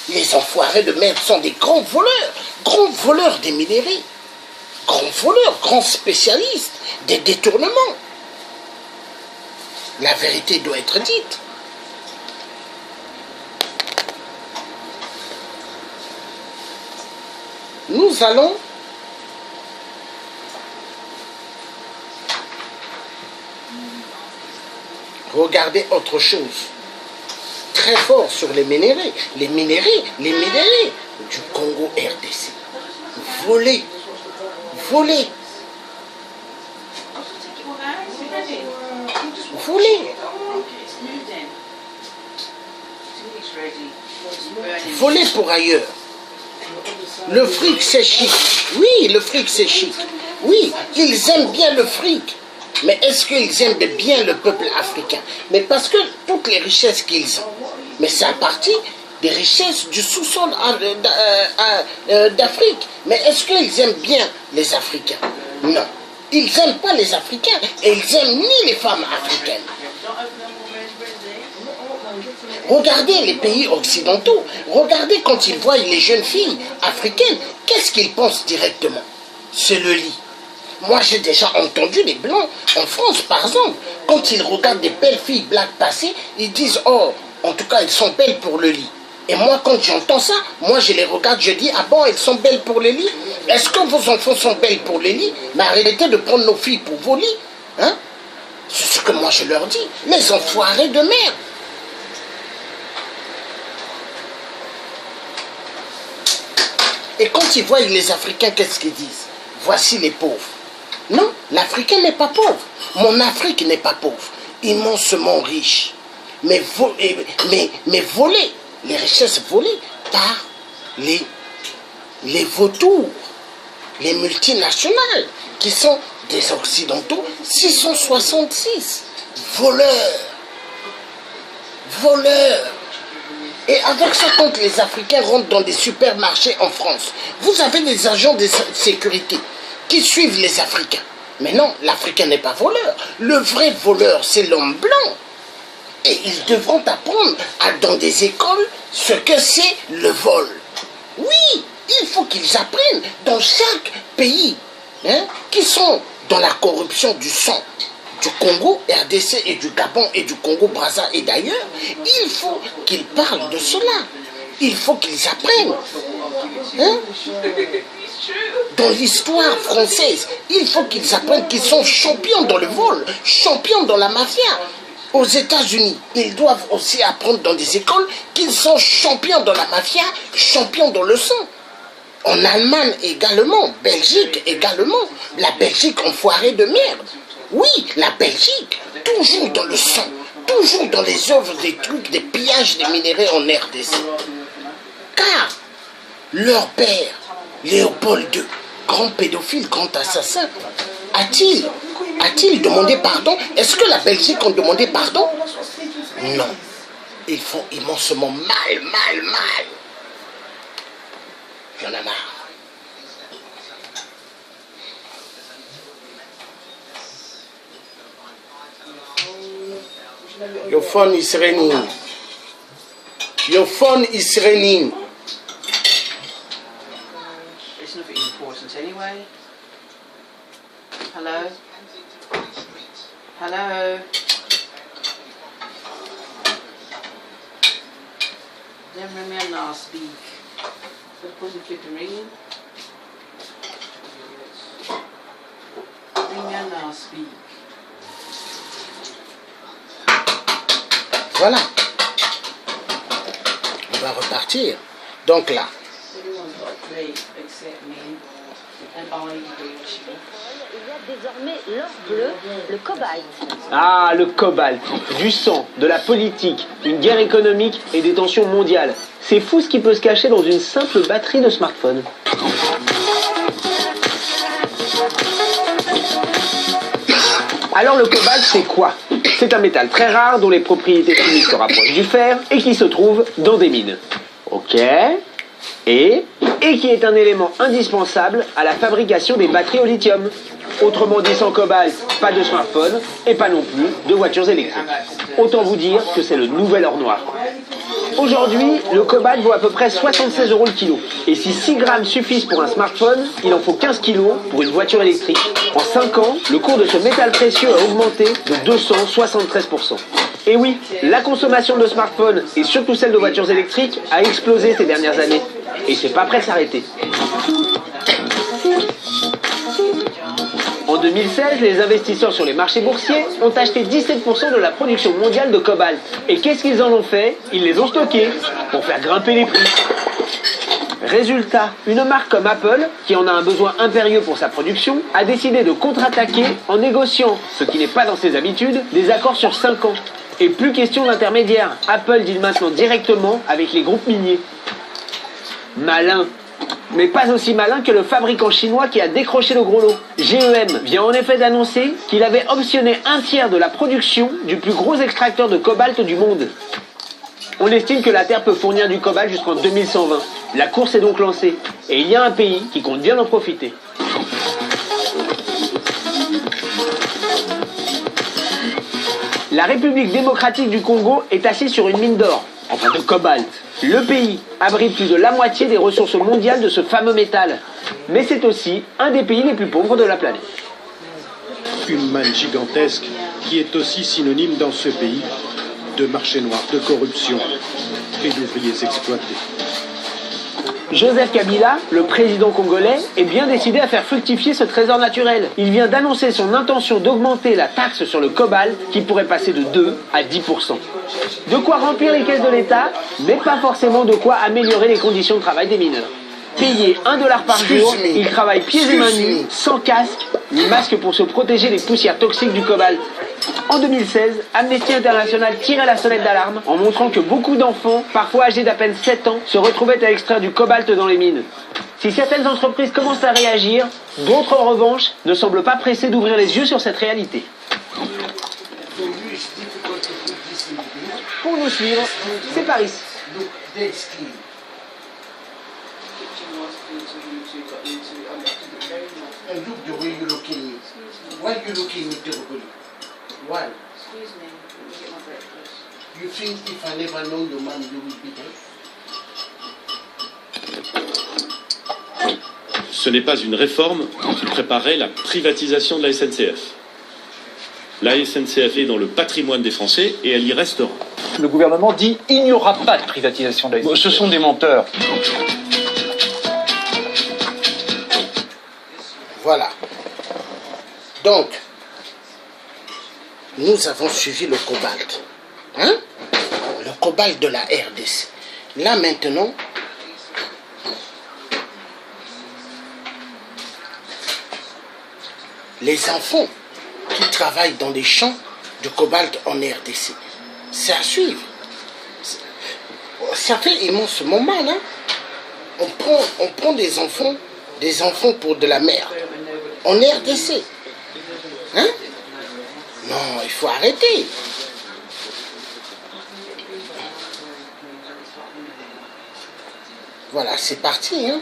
Les enfoirés de merde sont des grands voleurs des minéraux, grands voleurs, grands spécialistes des détournements. La vérité doit être dite. Nous allons regarder autre chose. Très fort sur les minéraux. Les minéraux du Congo RDC. Volés. Volés. Volés. Volés pour ailleurs. Le fric, c'est chic. Oui, le fric, c'est chic. Oui, ils aiment bien le fric. Mais est-ce qu'ils aiment bien le peuple africain? Mais parce que toutes les richesses qu'ils ont, mais c'est à partir des richesses du sous-sol d'Afrique. Mais est-ce qu'ils aiment bien les Africains? Non. Ils n'aiment pas les Africains et ils n'aiment ni les femmes africaines. Regardez les pays occidentaux, regardez quand ils voient les jeunes filles africaines, qu'est-ce qu'ils pensent directement? C'est le lit. Moi j'ai déjà entendu les Blancs, en France par exemple, quand ils regardent des belles filles black passer, ils disent « Oh, en tout cas elles sont belles pour le lit ». Et moi quand j'entends ça, moi je les regarde, je dis « Ah bon, elles sont belles pour le lit? Est-ce que vos enfants sont belles pour le lit? Mais arrêtez de prendre nos filles pour vos lits, hein? C'est ce que moi je leur dis. Les enfoirés de merde. Et quand ils voient les Africains, qu'est-ce qu'ils disent? Voici les pauvres. Non, l'Africain n'est pas pauvre. Mon Afrique n'est pas pauvre. Immensement riche. Mais volée. Les richesses volées par les vautours, les multinationales, qui sont des Occidentaux, 666. Voleurs. Et avec ça, quand les Africains rentrent dans des supermarchés en France, vous avez des agents de sécurité qui suivent les Africains. Mais non, l'Africain n'est pas voleur. Le vrai voleur, c'est l'homme blanc. Et ils devront apprendre dans des écoles ce que c'est le vol. Oui, il faut qu'ils apprennent dans chaque pays qui sont dans la corruption du sang. Du Congo, RDC et du Gabon et du Congo-Brazza et d'ailleurs, il faut qu'ils parlent de cela. Il faut qu'ils apprennent. Dans l'histoire française, il faut qu'ils apprennent qu'ils sont champions dans le vol, champions dans la mafia. Aux États-Unis, ils doivent aussi apprendre dans des écoles qu'ils sont champions dans la mafia, champions dans le sang. En Allemagne également, Belgique également. La Belgique enfoirée de merde. Oui, la Belgique, toujours dans le sang, toujours dans les œuvres, des trucs, des pillages des minéraux en RDC. Car leur père, Léopold II, grand pédophile, grand assassin, a-t-il demandé pardon? Est-ce que la Belgique a demandé pardon? Non. Ils font immensement mal. J'en ai marre. Your phone is ringing. Your phone is ringing. It's nothing important anyway. Hello? Hello? J'aimerais maintenant speak. Je vais poser le ring. Ring maintenant speak. Voilà. On va repartir. Donc là. Il y a désormais l'or bleu, le cobalt. Ah, le cobalt. Du sang, de la politique, une guerre économique et des tensions mondiales. C'est fou ce qui peut se cacher dans une simple batterie de smartphone. Alors le cobalt, c'est quoi? C'est un métal très rare dont les propriétés chimiques se rapprochent du fer et qui se trouve dans des mines. Ok. Et qui est un élément indispensable à la fabrication des batteries au lithium. Autrement dit, sans cobalt, pas de smartphone et pas non plus de voitures électriques. Autant vous dire que c'est le nouvel or noir. Aujourd'hui, le cobalt vaut à peu près 76 € le kilo. Et si 6 grammes suffisent pour un smartphone, il en faut 15 kilos pour une voiture électrique. En 5 ans, le cours de ce métal précieux a augmenté de 273%. Et oui, la consommation de smartphones et surtout celle de voitures électriques a explosé ces dernières années. Et c'est pas prêt de s'arrêter. En 2016, les investisseurs sur les marchés boursiers ont acheté 17% de la production mondiale de cobalt. Et qu'est-ce qu'ils en ont fait? Ils les ont stockés pour faire grimper les prix. Résultat, une marque comme Apple, qui en a un besoin impérieux pour sa production, a décidé de contre-attaquer en négociant, ce qui n'est pas dans ses habitudes, des accords sur 5 ans. Et plus question d'intermédiaire, Apple deal maintenant directement avec les groupes miniers. Malin. Mais pas aussi malin que le fabricant chinois qui a décroché le gros lot. GEM vient en effet d'annoncer qu'il avait optionné un tiers de la production du plus gros extracteur de cobalt du monde. On estime que la Terre peut fournir du cobalt jusqu'en 2120. La course est donc lancée. Et il y a un pays qui compte bien en profiter. La République démocratique du Congo est assise sur une mine d'or, enfin de cobalt. Le pays abrite plus de la moitié des ressources mondiales de ce fameux métal. Mais c'est aussi un des pays les plus pauvres de la planète. Une manne gigantesque qui est aussi synonyme dans ce pays de marché noir, de corruption et d'ouvriers exploités. Joseph Kabila, le président congolais, est bien décidé à faire fructifier ce trésor naturel. Il vient d'annoncer son intention d'augmenter la taxe sur le cobalt qui pourrait passer de 2 à 10%. De quoi remplir les caisses de l'État, mais pas forcément de quoi améliorer les conditions de travail des mineurs. Payés $1 par jour, ils travaillent pieds et mains nus, sans casque, ni masque pour se protéger des poussières toxiques du cobalt. En 2016, Amnesty International tirait la sonnette d'alarme en montrant que beaucoup d'enfants, parfois âgés d'à peine 7 ans, se retrouvaient à extraire du cobalt dans les mines. Si certaines entreprises commencent à réagir, d'autres en revanche ne semblent pas pressées d'ouvrir les yeux sur cette réalité. Pour nous suivre, c'est Paris. And look the way you're looking at me. Why you looking at me terribly? Why? Excuse me, let me get my breakfast. You think if I never know your man, you will be there? Ce n'est pas une réforme qui préparait la privatisation de la SNCF. La SNCF est dans le patrimoine des Français et elle y restera. Le gouvernement dit il n'y aura pas de privatisation de la SNCF. Ce sont des menteurs. Voilà. Donc, nous avons suivi le cobalt. Hein? Le cobalt de la RDC. Là maintenant, les enfants qui travaillent dans les champs de cobalt en RDC, c'est à suivre. Ça fait immense moment, là. On prend des enfants pour de la merde. En RDC. Hein? Non, il faut arrêter. Voilà, c'est parti, hein?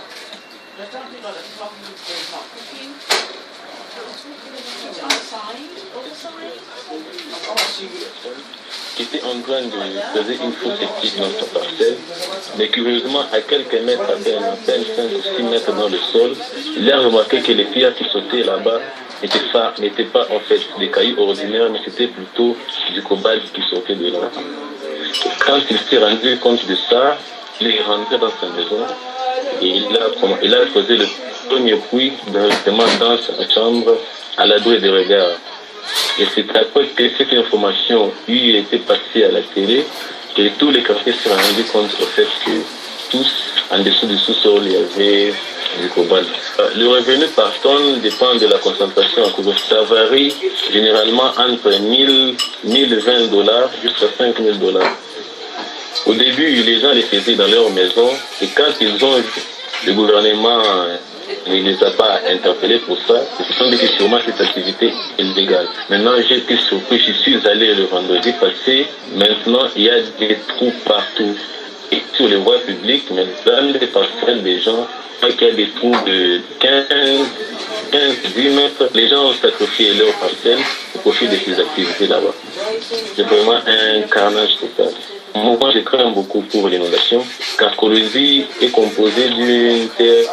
Qui était en train de poser une fausse équipe dans sa parcelle, mais curieusement, à quelques mètres, à peine 5 ou 6 mètres dans le sol, il a remarqué que les pierres qui sautaient là-bas n'étaient pas en fait des cailloux ordinaires, mais c'était plutôt du cobalt qui sortait de là. Quand il s'est rendu compte de ça, il est rentré dans sa maison et il a posé le premier bruit directement dans sa chambre à l'abri des regards. Et c'est après que cette information lui a été passée à la télé que tous les quartiers se sont rendus compte au fait que tous, en dessous du sous-sol, il y avait du cobalt. Le revenu par tonne dépend de la concentration en cobalt. Ça varie généralement entre $1020 jusqu'à $5000. Au début, les gens les faisaient dans leur maison et quand ils ont le gouvernement ne les a pas interpellés pour ça, ils se sont dit que sûrement cette activité est illégale. Maintenant, j'ai été surpris, je suis allé le vendredi passé, maintenant il y a des trous partout. Et sur les voies publiques, mais dans les parcelles des gens, il y a des trous de 15-10 mètres. Les gens ont sacrifié leurs parcelles au profit de ces activités là-bas. C'est vraiment un carnage total. Moi, je crains beaucoup pour l'inondation, car Colosie est composée d'une terre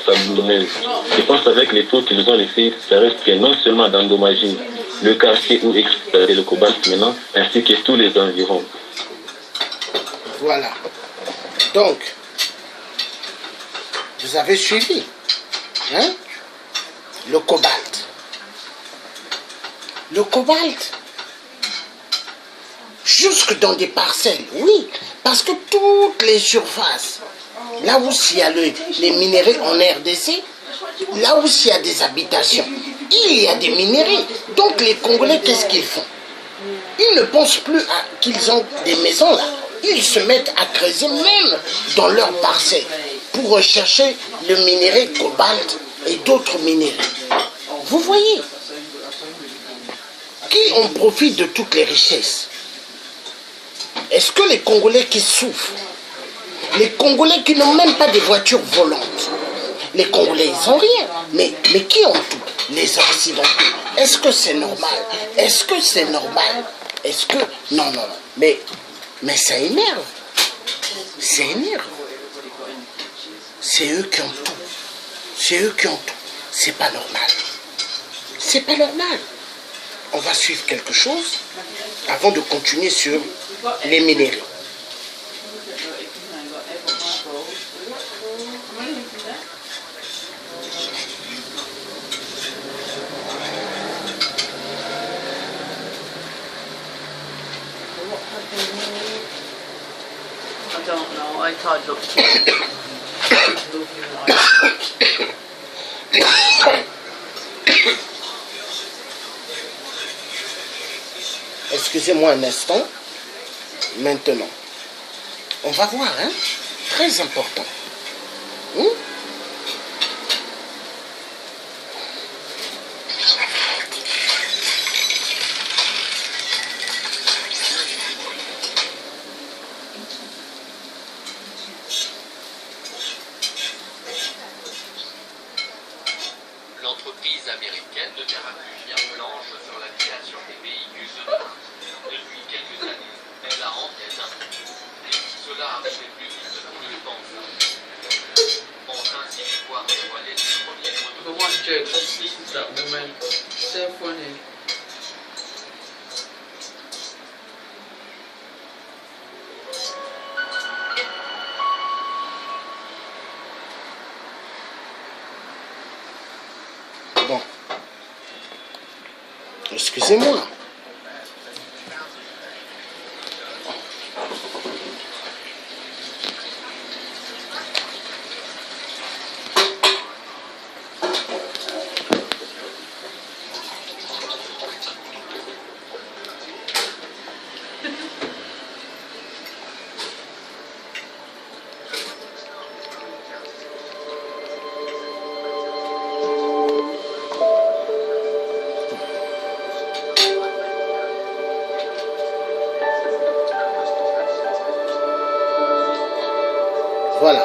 sablonneuse. Je pense qu'avec les taux qu'ils ont laissés, ça risque non seulement d'endommager le quartier où exploiter le cobalt maintenant, ainsi que tous les environs. Voilà. Donc, vous avez suivi, hein? Le cobalt. Le cobalt, jusque dans des parcelles, oui, parce que toutes les surfaces, là où il y a les minéraux en RDC, là où il y a des habitations, il y a des minéraux. Donc les Congolais, qu'est-ce qu'ils font? Ils ne pensent plus qu'ils ont des maisons là. Ils se mettent à creuser même dans leurs parcelles pour rechercher le minerai cobalt et d'autres minéraux. Vous voyez, qui en profite de toutes les richesses? Est-ce que les Congolais qui souffrent, les Congolais qui n'ont même pas de voitures volantes, les Congolais ils n'ont rien, mais qui ont tout? Les Occidentaux. Est-ce que c'est normal? Est-ce que c'est normal? Est-ce que... Non, mais ça énerve. Ça énerve. C'est eux qui ont tout. C'est eux qui ont tout. C'est pas normal. C'est pas normal. On va suivre quelque chose avant de continuer sur les minéraux. I charge up to Excusez-moi un instant. Maintenant, on va voir, hein? Très important. L'entreprise américaine de thérapie vient blanche sur la création des véhicules autonomes. Depuis quelques années, elle a en tête un but. Et si cela arrivait plus vite qu'on ne le pense, on ainsi pouvoir dévoiler les premiers the prototypes. one joke is that woman. So funny. Bon. Excusez-moi. Voilà.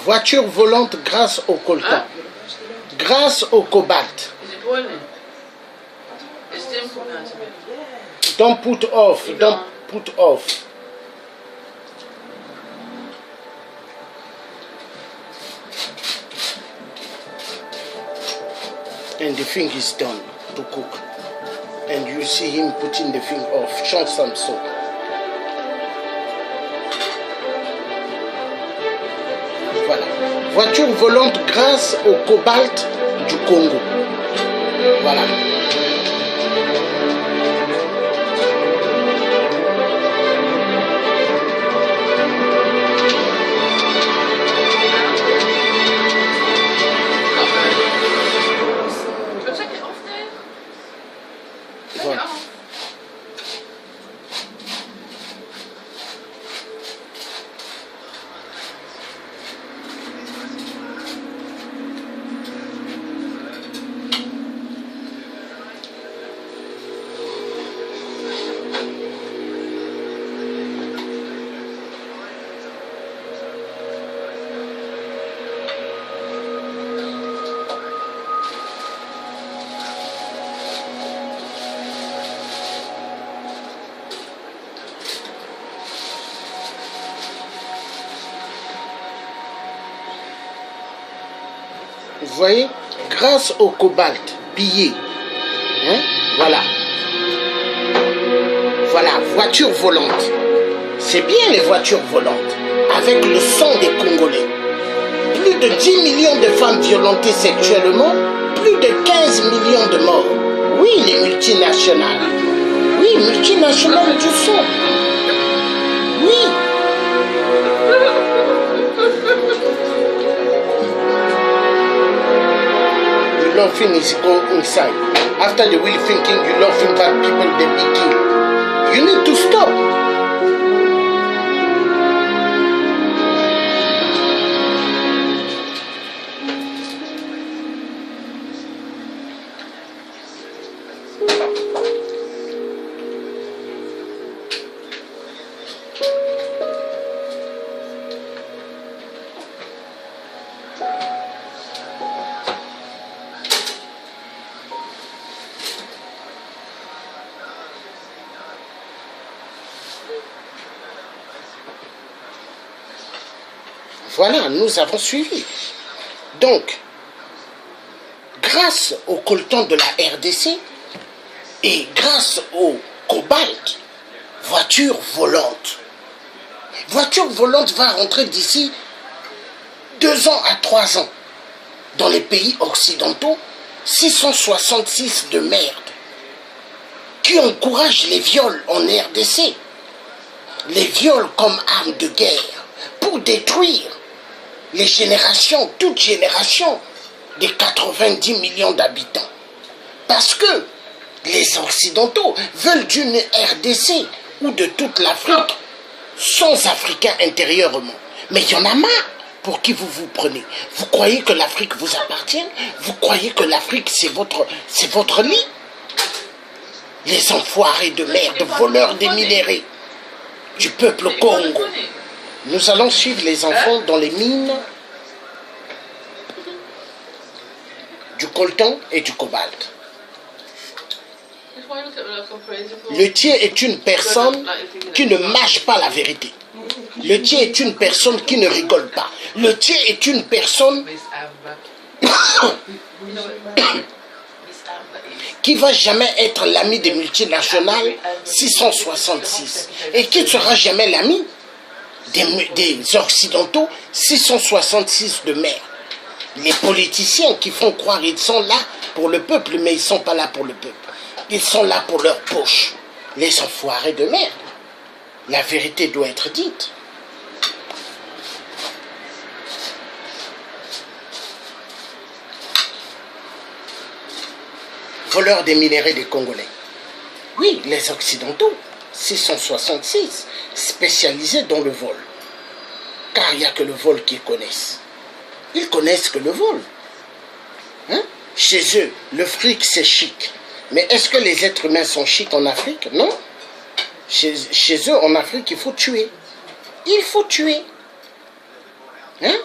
Voiture volante grâce au coltan. Grâce au cobalt. Is it boiling? It's simple now to me. Don't put off. Don't put off. And the thing is done to cook. And you see him putting the thing off. Change some salt. Voilà. Voiture volante grâce au cobalt du Congo. Voilà. But take it off there. Take Voilà. it off. Vous voyez, grâce au cobalt pillé, hein, voilà. Voilà, voiture volante. C'est bien les voitures volantes, avec le sang des Congolais. Plus de 10 millions de femmes violentées sexuellement, plus de 15 millions de morts. Oui, les multinationales. Oui, multinationales du sang. Oui. Laughing is go inside. After the real thinking, you laughing back people they be killed. You need to stop. Voilà, nous avons suivi. Donc, grâce au coltan de la RDC et grâce au cobalt, voiture volante va rentrer d'ici 2 ans à 3 ans dans les pays occidentaux, 666 de merde qui encouragent les viols en RDC, les viols comme arme de guerre pour détruire les générations, toute génération des 90 millions d'habitants. Parce que les Occidentaux veulent d'une RDC ou de toute l'Afrique sans Africains intérieurement. Mais il y en a marre. Pour qui vous vous prenez? Vous croyez que l'Afrique vous appartient? Vous croyez que l'Afrique c'est votre lit? Les enfoirés de merde, voleurs des minéraux du peuple Congo. Nous allons suivre les enfants dans les mines du coltan et du cobalt. Le tiers est une personne qui ne mâche pas la vérité. Le tiers est une personne qui ne rigole pas. Le tiers est une personne qui ne va jamais être l'ami des multinationales 666 et qui ne sera jamais l'ami des Occidentaux 666 de mer. Les politiciens qui font croire qu'ils sont là pour le peuple, mais ils ne sont pas là pour le peuple. Ils sont là pour leur poche. Les enfoirés de merde. La vérité doit être dite. Voleurs des minéraux des Congolais. Oui, les Occidentaux, 666, spécialisés dans le vol. Car il n'y a que le vol qu'ils connaissent. Ils connaissent que le vol. Hein? Chez eux, le fric, c'est chic. Mais est-ce que les êtres humains sont chics en Afrique? Non. Chez eux, en Afrique, il faut tuer. Il faut tuer. Hein?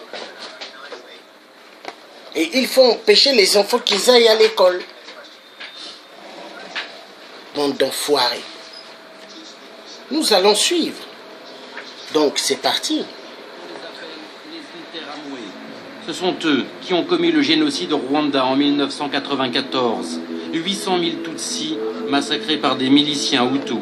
Et il faut empêcher les enfants qu'ils aillent à l'école. Bande d'enfoirés. Nous allons suivre. Donc, c'est parti. Ce sont eux qui ont commis le génocide au Rwanda en 1994. 800 000 Tutsis massacrés par des miliciens Hutus.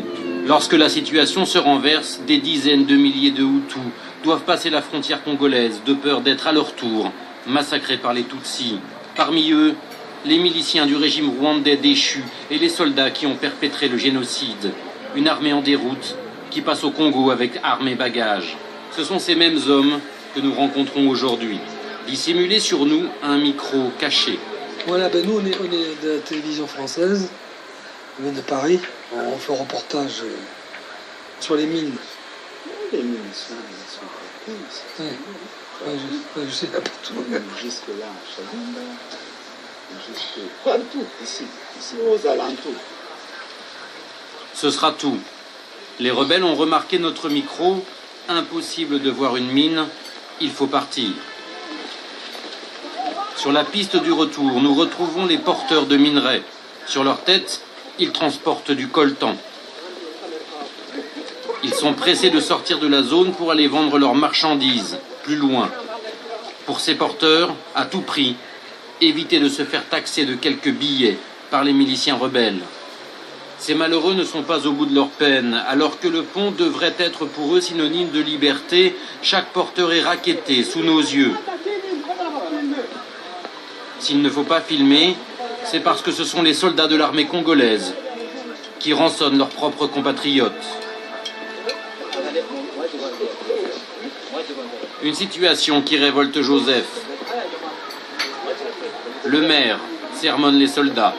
Lorsque la situation se renverse, des dizaines de milliers de Hutus doivent passer la frontière congolaise de peur d'être à leur tour massacrés par les Tutsis. Parmi eux, les miliciens du régime rwandais déchu et les soldats qui ont perpétré le génocide. Une armée en déroute qui passe au Congo avec armes et bagages. Ce sont ces mêmes hommes que nous rencontrons aujourd'hui. Dissimulés sur nous un micro caché. Voilà, ben nous on est de la télévision française, on vient de Paris, on fait un reportage sur les mines. Les mines, ça, elles sont ouais, je sais pas partout. Jusque là, à Chabunda, jusque partout, ici aux alentours. Ce sera tout. Les rebelles ont remarqué notre micro. Impossible de voir une mine, il faut partir. Sur la piste du retour, nous retrouvons les porteurs de minerais. Sur leur tête, ils transportent du coltan. Ils sont pressés de sortir de la zone pour aller vendre leurs marchandises, plus loin. Pour ces porteurs, à tout prix, éviter de se faire taxer de quelques billets par les miliciens rebelles. Ces malheureux ne sont pas au bout de leur peine. Alors que le pont devrait être pour eux synonyme de liberté, chaque porteur est racketté sous nos yeux. S'il ne faut pas filmer, c'est parce que ce sont les soldats de l'armée congolaise qui rançonnent leurs propres compatriotes. Une situation qui révolte Joseph. Le maire sermonne les soldats.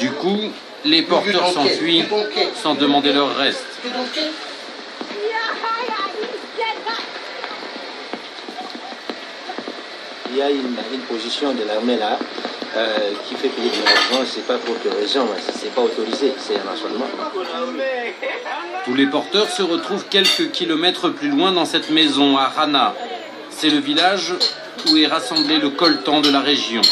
Du coup, les porteurs s'enfuient sans demander leur reste. Il y a une position de l'armée là qui fait payer de l'argent, c'est pas pour quelle raison, c'est pas autorisé, c'est un rationnement. Tous les porteurs se retrouvent quelques kilomètres plus loin dans cette maison à Rana. C'est le village où est rassemblé le coltan de la région.